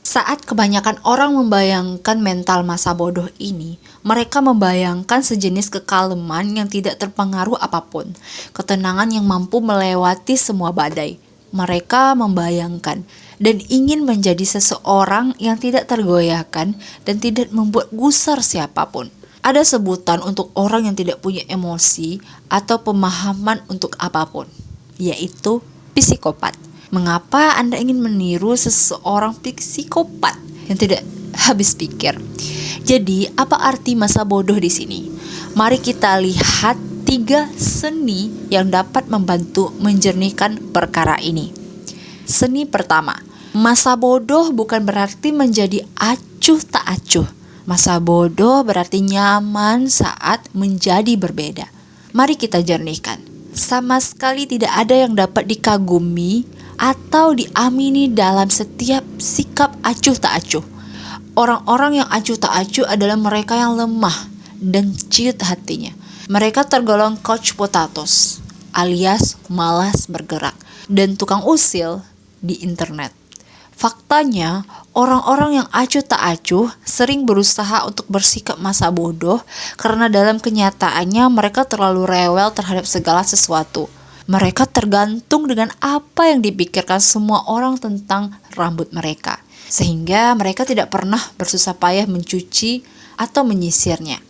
Saat kebanyakan orang membayangkan mental masa bodoh ini, mereka membayangkan sejenis kekalaman yang tidak terpengaruh apapun, ketenangan yang mampu melewati semua badai. Mereka membayangkan dan ingin menjadi seseorang yang tidak tergoyahkan dan tidak membuat gusar siapapun. Ada sebutan untuk orang yang tidak punya emosi atau pemahaman untuk apapun, yaitu psikopat. Mengapa Anda ingin meniru seseorang psikopat yang tidak habis pikir? Jadi, apa arti masa bodoh di sini? Mari kita lihat 3 seni yang dapat membantu menjernihkan perkara ini. Seni pertama, masa bodoh bukan berarti menjadi acuh tak acuh. Masa bodoh berarti nyaman saat menjadi berbeda. Mari kita jernihkan. Sama sekali tidak ada yang dapat dikagumi atau diamini dalam setiap sikap acuh tak acuh. Orang-orang yang acuh tak acuh adalah mereka yang lemah dan ciut hatinya. Mereka tergolong couch potatoes, alias malas bergerak dan tukang usil di internet. Faktanya, orang-orang yang acuh tak acuh sering berusaha untuk bersikap masa bodoh karena dalam kenyataannya mereka terlalu rewel terhadap segala sesuatu. Mereka tergantung dengan apa yang dipikirkan semua orang tentang rambut mereka, sehingga mereka tidak pernah bersusah payah mencuci atau menyisirnya.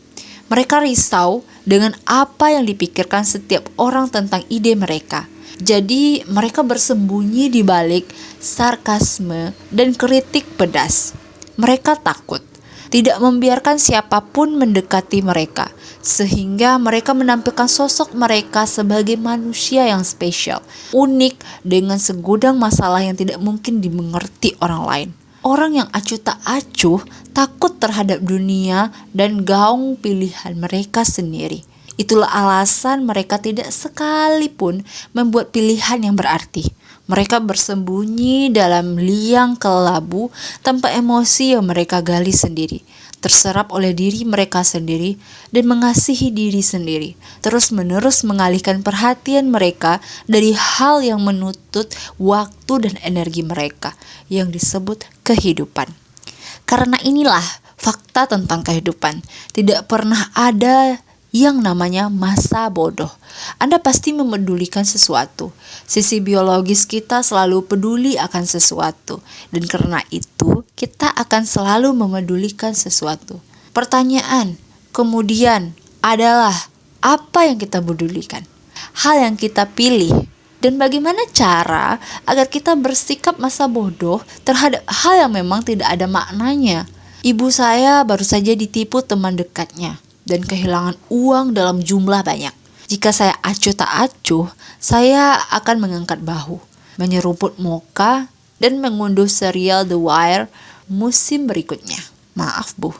Mereka risau dengan apa yang dipikirkan setiap orang tentang ide mereka. Jadi mereka bersembunyi di balik sarkasme dan kritik pedas. Mereka takut tidak membiarkan siapapun mendekati mereka, sehingga mereka menampilkan sosok mereka sebagai manusia yang spesial, unik dengan segudang masalah yang tidak mungkin dimengerti orang lain. Orang yang acuh tak acuh takut terhadap dunia dan gaung pilihan mereka sendiri. Itulah alasan mereka tidak sekalipun membuat pilihan yang berarti. Mereka bersembunyi dalam liang kelabu tanpa emosi yang mereka gali sendiri, terserap oleh diri mereka sendiri dan mengasihi diri sendiri, terus-menerus mengalihkan perhatian mereka dari hal yang menuntut waktu dan energi mereka yang disebut kehidupan. Karena inilah fakta tentang kehidupan. Tidak pernah ada yang namanya masa bodoh. Anda pasti memedulikan sesuatu. Sisi biologis kita selalu peduli akan sesuatu, dan karena itu kita akan selalu memedulikan sesuatu. Pertanyaan kemudian adalah, apa yang kita pedulikan? Hal yang kita pilih. Dan bagaimana cara agar kita bersikap masa bodoh terhadap hal yang memang tidak ada maknanya? Ibu saya baru saja ditipu teman dekatnya dan kehilangan uang dalam jumlah banyak. Jika saya acuh tak acuh, saya akan mengangkat bahu, menyeruput mocha, dan mengunduh serial The Wire musim berikutnya. Maaf Bu,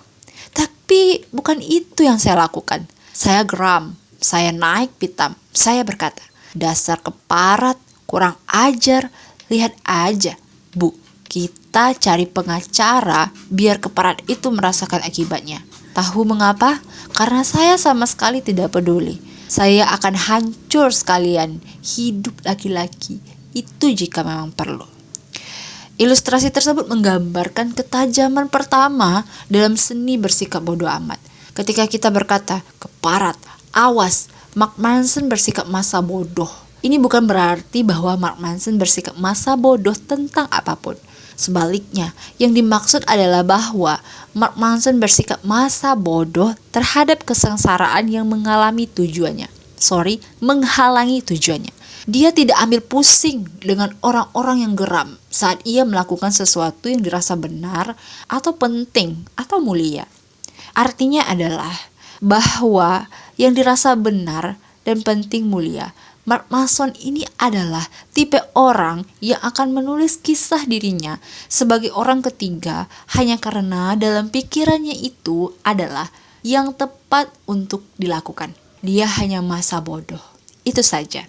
tapi bukan itu yang saya lakukan. Saya geram, saya naik pitam, saya berkata, dasar keparat, kurang ajar, lihat aja Bu, kita cari pengacara biar keparat itu merasakan akibatnya. Tahu mengapa? Karena saya sama sekali tidak peduli. Saya akan hancur sekalian hidup laki-laki itu jika memang perlu. Ilustrasi tersebut menggambarkan ketajaman pertama dalam seni bersikap bodoh amat. Ketika kita berkata, keparat, awas, Mark Manson bersikap masa bodoh. Ini bukan berarti bahwa Mark Manson bersikap masa bodoh tentang apapun. Sebaliknya, yang dimaksud adalah bahwa Mark Manson bersikap masa bodoh terhadap kesengsaraan yang menghalangi tujuannya. Dia tidak ambil pusing dengan orang-orang yang geram saat ia melakukan sesuatu yang dirasa benar atau penting atau mulia. Artinya adalah bahwa yang dirasa benar dan penting mulia, Mark Manson ini adalah tipe orang yang akan menulis kisah dirinya sebagai orang ketiga hanya karena dalam pikirannya itu adalah yang tepat untuk dilakukan. Dia hanya masa bodoh. Itu saja.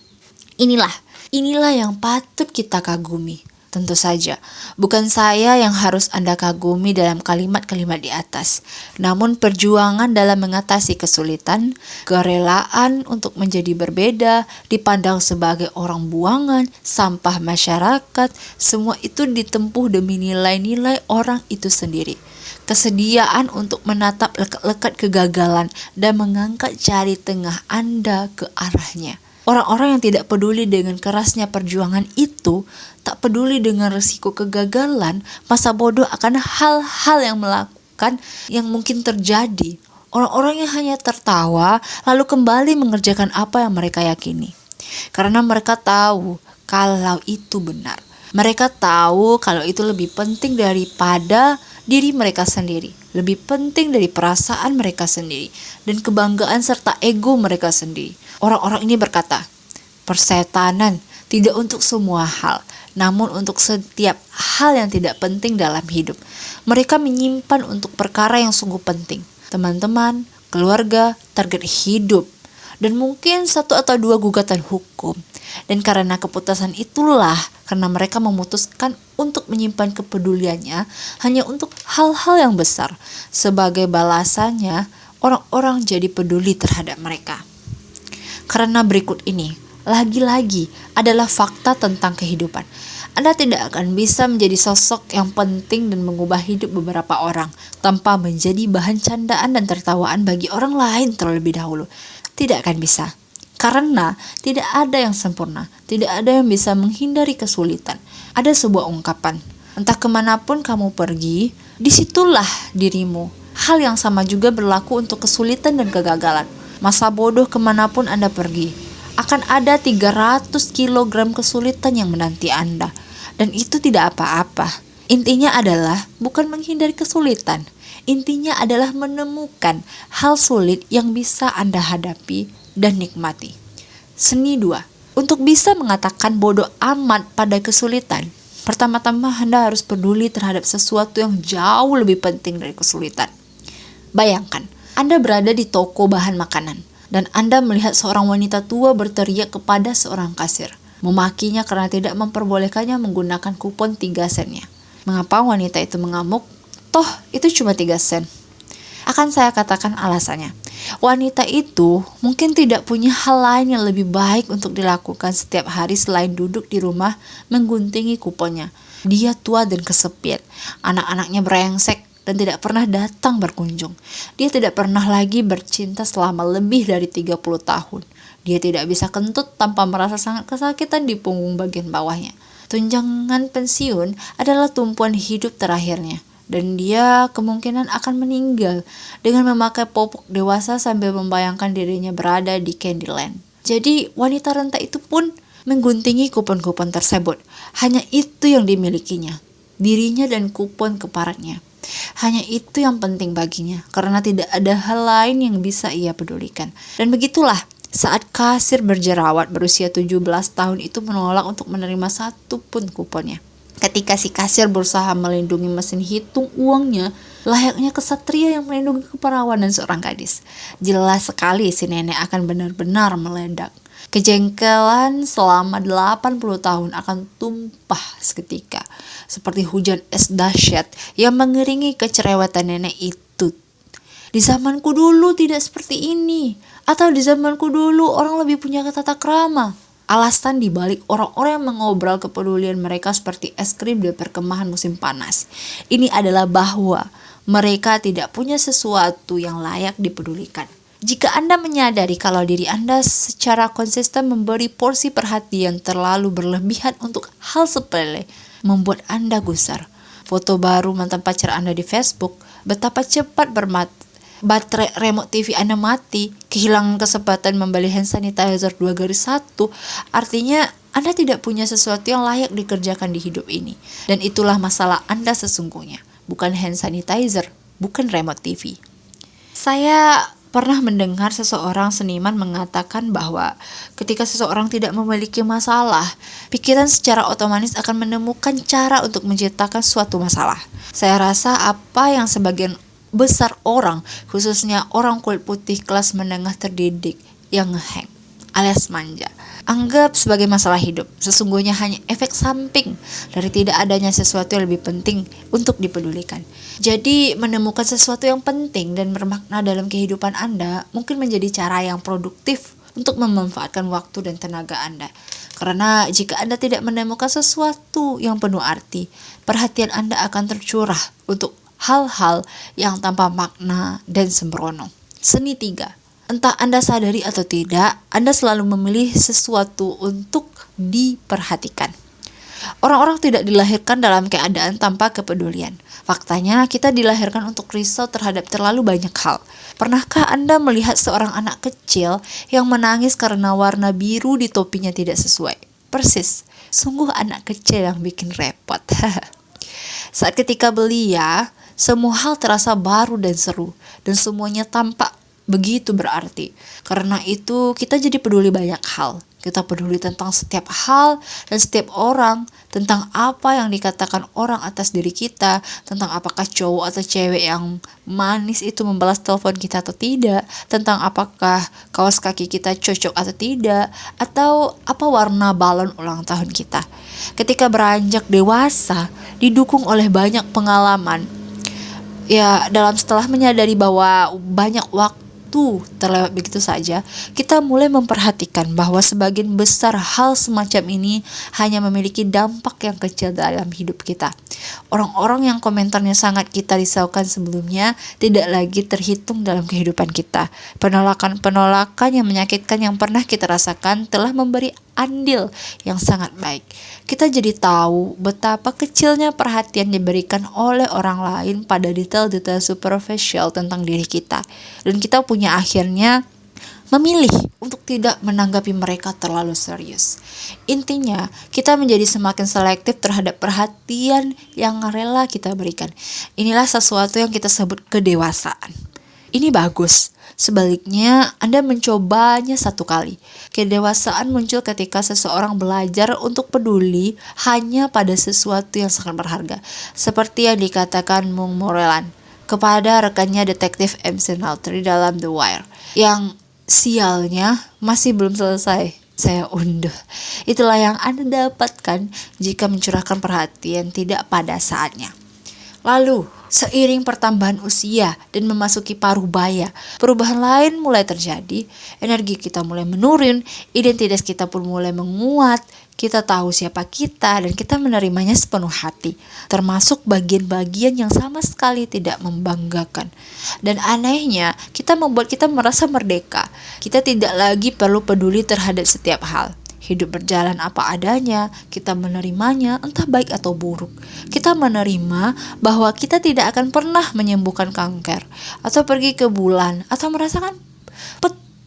Inilah yang patut kita kagumi. Tentu saja, bukan saya yang harus Anda kagumi dalam kalimat-kalimat di atas. Namun perjuangan dalam mengatasi kesulitan, kerelaan untuk menjadi berbeda, dipandang sebagai orang buangan, sampah masyarakat, semua itu ditempuh demi nilai-nilai orang itu sendiri. Kesediaan untuk menatap lekat-lekat kegagalan dan mengangkat jari tengah Anda ke arahnya. Orang-orang yang tidak peduli dengan kerasnya perjuangan itu, tak peduli dengan risiko kegagalan, masa bodoh akan hal-hal yang melakukan yang mungkin terjadi. Orang-orang yang hanya tertawa lalu kembali mengerjakan apa yang mereka yakini. Karena mereka tahu kalau itu benar. Mereka tahu kalau itu lebih penting daripada diri mereka sendiri, lebih penting dari perasaan mereka sendiri, dan kebanggaan serta ego mereka sendiri. Orang-orang ini berkata, persetanan tidak untuk semua hal, namun untuk setiap hal yang tidak penting dalam hidup. Mereka menyimpan untuk perkara yang sungguh penting, teman-teman, keluarga, target hidup, dan mungkin 1 atau 2 gugatan hukum. Dan karena keputusan itulah, karena mereka memutuskan untuk menyimpan kepeduliannya hanya untuk hal-hal yang besar. Sebagai balasannya, orang-orang jadi peduli terhadap mereka. Karena berikut ini, lagi-lagi adalah fakta tentang kehidupan. Anda tidak akan bisa menjadi sosok yang penting dan mengubah hidup beberapa orang tanpa menjadi bahan candaan dan tertawaan bagi orang lain terlebih dahulu. Tidak akan bisa. Karena tidak ada yang sempurna, tidak ada yang bisa menghindari kesulitan. Ada sebuah ungkapan, entah kemanapun kamu pergi, disitulah dirimu. Hal yang sama juga berlaku untuk kesulitan dan kegagalan. Masa bodoh kemanapun Anda pergi, akan ada 300 kg kesulitan yang menanti Anda. Dan itu tidak apa-apa. Intinya adalah bukan menghindari kesulitan. Intinya adalah menemukan hal sulit yang bisa Anda hadapi dan nikmati. Seni 2. Untuk bisa mengatakan bodoh amat pada kesulitan, pertama-tama Anda harus peduli terhadap sesuatu yang jauh lebih penting dari kesulitan. Bayangkan, Anda berada di toko bahan makanan dan Anda melihat seorang wanita tua berteriak kepada seorang kasir, memakinya karena tidak memperbolehkannya menggunakan kupon 3 sennya. Mengapa wanita itu mengamuk? Toh, itu cuma 3 sen. Akan saya katakan alasannya. Wanita itu mungkin tidak punya hal lain yang lebih baik untuk dilakukan setiap hari selain duduk di rumah mengguntingi kuponnya. Dia tua dan kesepian. Anak-anaknya brengsek dan tidak pernah datang berkunjung. Dia tidak pernah lagi bercinta selama lebih dari 30 tahun. Dia tidak bisa kentut tanpa merasa sangat kesakitan di punggung bagian bawahnya. Tunjangan pensiun adalah tumpuan hidup terakhirnya. Dan dia kemungkinan akan meninggal dengan memakai popok dewasa sambil membayangkan dirinya berada di Candyland. Jadi wanita renta itu pun mengguntingi kupon-kupon tersebut. Hanya itu yang dimilikinya, dirinya dan kupon keparatnya. Hanya itu yang penting baginya, karena tidak ada hal lain yang bisa ia pedulikan. Dan begitulah saat kasir berjerawat berusia 17 tahun itu menolak untuk menerima 1 pun kuponnya. Ketika si kasir berusaha melindungi mesin hitung uangnya, layaknya kesatria yang melindungi keperawanan seorang gadis. Jelas sekali si nenek akan benar-benar meledak. Kejengkelan selama 80 tahun akan tumpah seketika, seperti hujan es dahsyat yang mengiringi kecerewetan nenek itu. Di zamanku dulu tidak seperti ini, atau di zamanku dulu orang lebih punya tata krama. Alasan dibalik orang-orang yang mengobrol kepedulian mereka seperti es krim di perkemahan musim panas ini adalah bahwa mereka tidak punya sesuatu yang layak dipedulikan. Jika Anda menyadari kalau diri Anda secara konsisten memberi porsi perhatian terlalu berlebihan untuk hal sepele, membuat Anda gusar. Foto baru mantan pacar Anda di Facebook, betapa cepat baterai remote TV Anda mati, kehilangan kesempatan membeli hand sanitizer 2+1, artinya Anda tidak punya sesuatu yang layak dikerjakan di hidup ini. Dan itulah masalah Anda sesungguhnya, bukan hand sanitizer, bukan remote TV. Saya pernah mendengar seseorang seniman mengatakan bahwa ketika seseorang tidak memiliki masalah, pikiran secara otomatis akan menemukan cara untuk menciptakan suatu masalah. Saya rasa apa yang sebagian besar orang, khususnya orang kulit putih kelas menengah terdidik yang ngeheng alias manja, Anggap sebagai masalah hidup, sesungguhnya hanya efek samping dari tidak adanya sesuatu yang lebih penting untuk dipedulikan. Jadi menemukan sesuatu yang penting dan bermakna dalam kehidupan Anda mungkin menjadi cara yang produktif untuk memanfaatkan waktu dan tenaga Anda. Karena jika Anda tidak menemukan sesuatu yang penuh arti, perhatian Anda akan tercurah untuk hal-hal yang tanpa makna dan sembrono. Seni 3. Entah Anda sadari atau tidak, Anda selalu memilih sesuatu untuk diperhatikan. Orang-orang tidak dilahirkan dalam keadaan tanpa kepedulian. Faktanya, kita dilahirkan untuk risau terhadap terlalu banyak hal. Pernahkah Anda melihat seorang anak kecil yang menangis karena warna biru di topinya tidak sesuai? Persis, sungguh anak kecil yang bikin repot. Saat ketika belia, semua hal terasa baru dan seru, dan semuanya tampak begitu berarti. Karena itu kita jadi peduli banyak hal. Kita peduli tentang setiap hal dan setiap orang, tentang apa yang dikatakan orang atas diri kita, tentang apakah cowok atau cewek yang manis itu membalas telepon kita atau tidak, tentang apakah kaos kaki kita cocok atau tidak, atau apa warna balon ulang tahun kita. Ketika beranjak dewasa, didukung oleh banyak pengalaman, ya setelah menyadari bahwa banyak waktu terlewat begitu saja, kita mulai memperhatikan bahwa sebagian besar hal semacam ini hanya memiliki dampak yang kecil dalam hidup kita. Orang-orang yang komentarnya sangat kita risaukan sebelumnya tidak lagi terhitung dalam kehidupan kita. Penolakan-penolakan yang menyakitkan yang pernah kita rasakan telah memberi andil yang sangat baik. Kita jadi tahu betapa kecilnya perhatian diberikan oleh orang lain pada detail-detail superficial tentang diri kita. Dan kita punya akhirnya memilih untuk tidak menanggapi mereka terlalu serius. Intinya, kita menjadi semakin selektif terhadap perhatian yang rela kita berikan. Inilah sesuatu yang kita sebut kedewasaan. Ini bagus. Sebaliknya, Anda mencobanya satu kali. Kedewasaan muncul ketika seseorang belajar untuk peduli hanya pada sesuatu yang sangat berharga. Seperti yang dikatakan Mung Moreland kepada rekannya detektif MC Naltri dalam The Wire, yang sialnya masih belum selesai saya unduh. Itulah yang Anda dapatkan jika mencurahkan perhatian tidak pada saatnya. Lalu, seiring pertambahan usia dan memasuki paruh baya, perubahan lain mulai terjadi. Energi kita mulai menurun, identitas kita pun mulai menguat. Kita tahu siapa kita dan kita menerimanya sepenuh hati, termasuk bagian-bagian yang sama sekali tidak membanggakan. Dan anehnya, membuat kita merasa merdeka. Kita tidak lagi perlu peduli terhadap setiap hal. Hidup berjalan apa adanya, kita menerimanya entah baik atau buruk. Kita menerima bahwa kita tidak akan pernah menyembuhkan kanker, atau pergi ke bulan, atau merasakan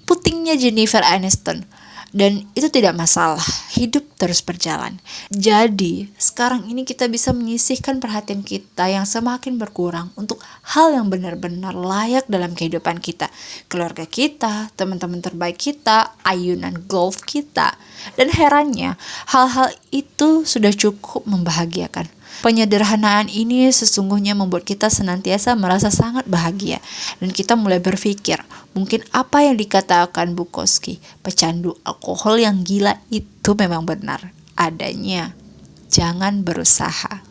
putingnya Jennifer Aniston. Dan itu tidak masalah, hidup terus berjalan. Jadi, sekarang ini kita bisa menyisihkan perhatian kita yang semakin berkurang untuk hal yang benar-benar layak dalam kehidupan kita. Keluarga kita, teman-teman terbaik kita, ayunan golf kita. Dan herannya, hal-hal itu sudah cukup membahagiakan. Penyederhanaan ini sesungguhnya membuat kita senantiasa merasa sangat bahagia. Dan kita mulai berpikir, mungkin apa yang dikatakan Bukowski, pecandu alkohol yang gila itu memang benar adanya. Jangan berusaha.